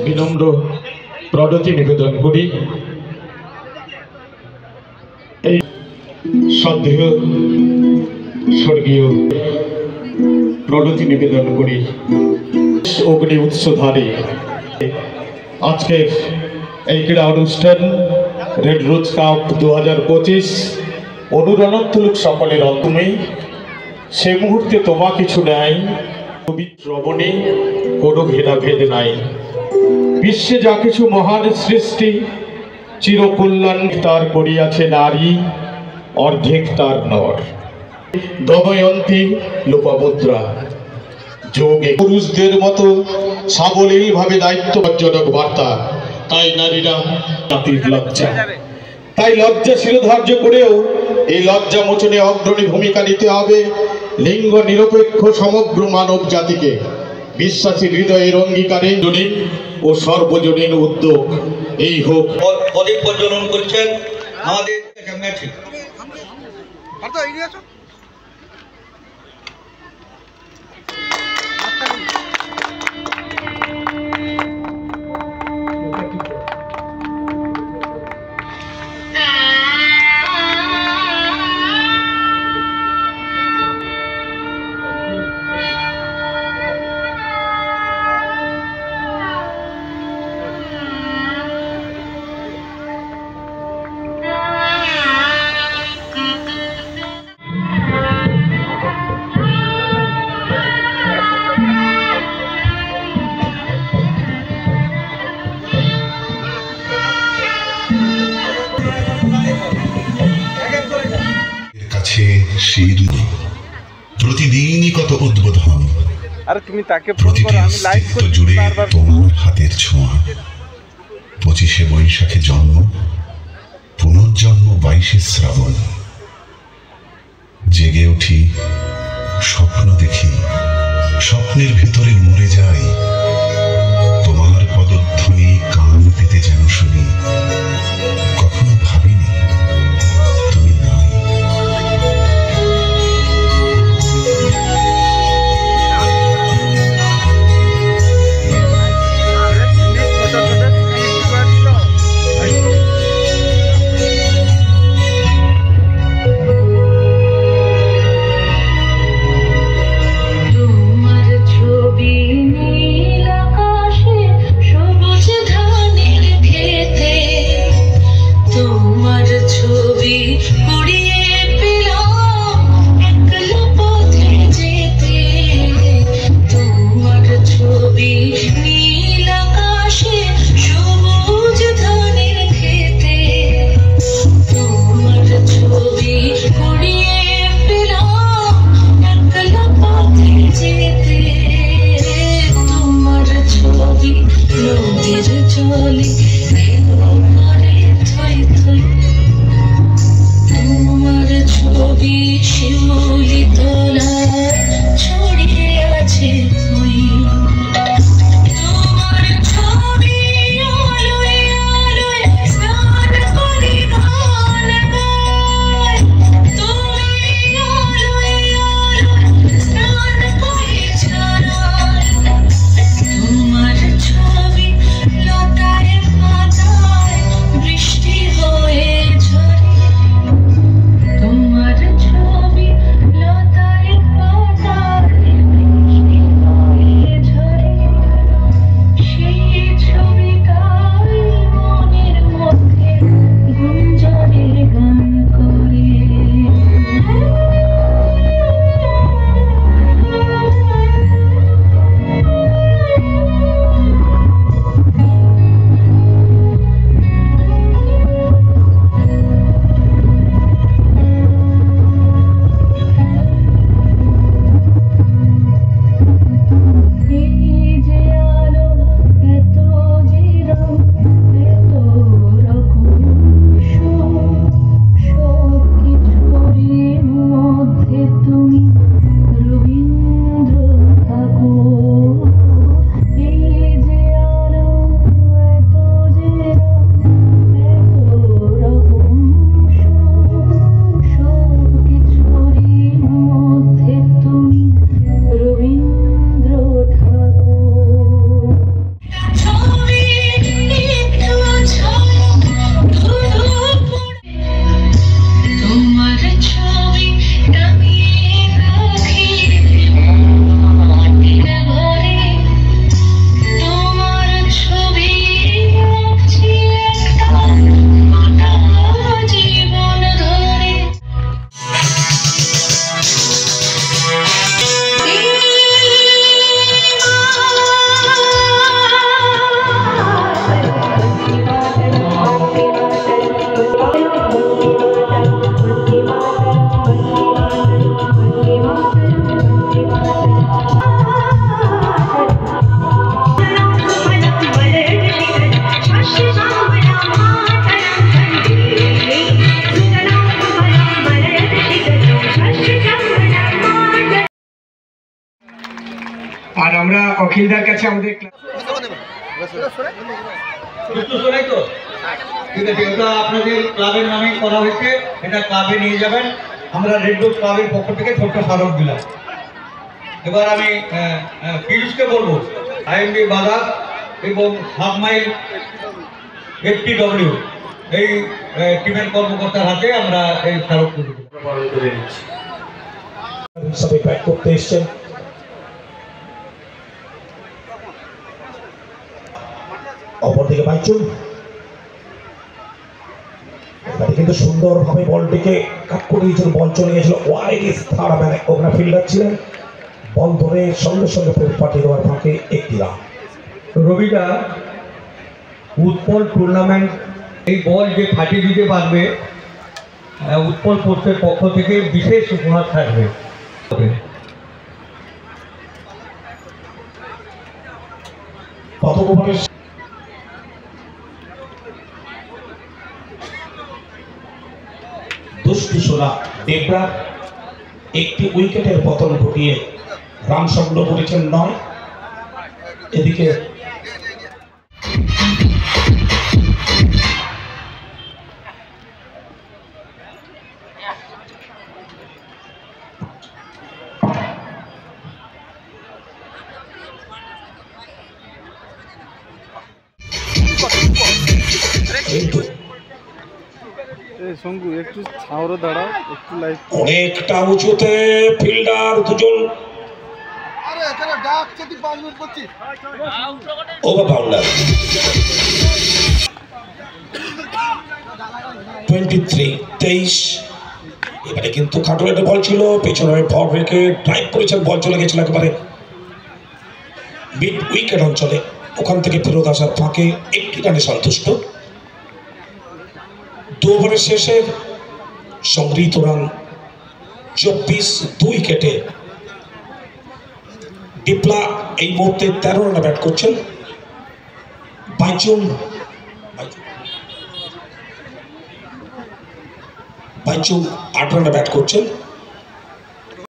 বিনম্র প্রণতি নিবেদন করি। এই শ্রদ্ধেয় স্বর্গীয় প্রণতি নিবেদন করি। অগ্নি উৎসধারে আজকের এই ক্রীড়া অনুষ্ঠান রেড রোজ কাপ 2025 অনুরণত্মক সকলের অন্তমে সে মুহূর্তে তোমা কিছু নাই, পবিত্র রমণী কোনো ভেদাভেদ নাই। বিশ্বে যা কিছু মহান সৃষ্টি চিরকল্যাণ তার করিয়াছে নারী, অর্ধেক তার নর। দময়ন্তী লোপামুদ্রা যোগে পুরুষদের মতো সাবলীল ভাবে দায়িত্বজনক বার্তা। তাই নারীরা জাতির লজ্জা, তাই লজ্জা শিরোধার্য করেও এই লজ্জা মোচনে অগ্রণী ভূমিকা নিতে হবে লিঙ্গ নিরপেক্ষ সমগ্র মানব জাতিকে। বিশ্বাসী হৃদয়ের অঙ্গীকারে জনীন ও সর্বজনীন উদ্যোগ এই হোক। প্রদীপ প্রজ্বলন করছেন আমাদের প্রতিদিনই কত উদ্বোধন, প্রতিটি অস্তিত্ব জুড়ে তোমার হাতের ছোঁয়া। 25শে বৈশাখে জন্ম, পুনর্জন্ম 22শে শ্রাবণ। জেগে উঠি, স্বপ্ন দেখি, স্বপ্নের ভেতরে মরে যাই। তোমার পদধ্বনি কান পেতে যেন শুনি, কখনো ভাবিনি তুমি নাই। নীল আকাশে সবুজ ধানের ক্ষেতে আর আমরা অখিলদার কাছে আমাদের ঠিক আছে, এটা আপনাদের ক্লাবের নামে করা হয়েছে, এটা ক্লাবে নিয়ে যাবেন। আমরা রেড রোড ক্লাবের পক্ষ থেকে ছোট্ট স্মারক দিলাম। এবার আমি পিয়ুষকে বলবো আইএমডি বাজার এবং 7 মাইল FTW এই টিমের কর্মকর্তার হাতে আমরা এই স্মারক তুলে নিচ্ছি। সবাই ব্যাক করতে এসছেন। অপরদিকে বাইচুন কিন্তু সুন্দরভাবে বলটিকে কাট করে দিয়েছিল, বল চলে গেছিল ওয়াইড। থার্ড ম্যান ওখানে ফিল্ডার ছিলেন, বল ধরে সঙ্গে সঙ্গে পাঠিয়ে দেওয়ার ফাঁকে একটি রান। রবিদা উৎপল টুর্নামেন্ট এই বল যে ফাটিয়ে দিতে পারবে, উৎপল পোস্টের পক্ষ থেকে বিশেষ উপহার থাকবে। দুষ্টু সোনা দেবরা একটি উইকেটের পতন ঘটিয়ে রান সংগ্রহ করেছেন 9। এদিকে শঙ্কু একটু ছাওরে দাঁড়াও, একটু লাইভ। অনেকটা উঁচুতে ফিল্ডার দুজন ওভার বাউন্ডার 23 এবারে কিন্তু খাটো একটা বল ছিল, পেছনে ভর রেখে ড্রাইভ করেছেন, বল চলে গেছিল একেবারে মিড উইকেট অঞ্চলে। ওখান থেকে ফেরত আসার ফাঁকে একটি রানে সন্তুষ্ট। 2 ওভারের শেষে সংগৃহীত রান 24, 2 উইকেটে। ডিপলা এই মুহূর্তে 13 রানে ব্যাট করছেন। বাইচুং 8 রানে ব্যাট করছেন।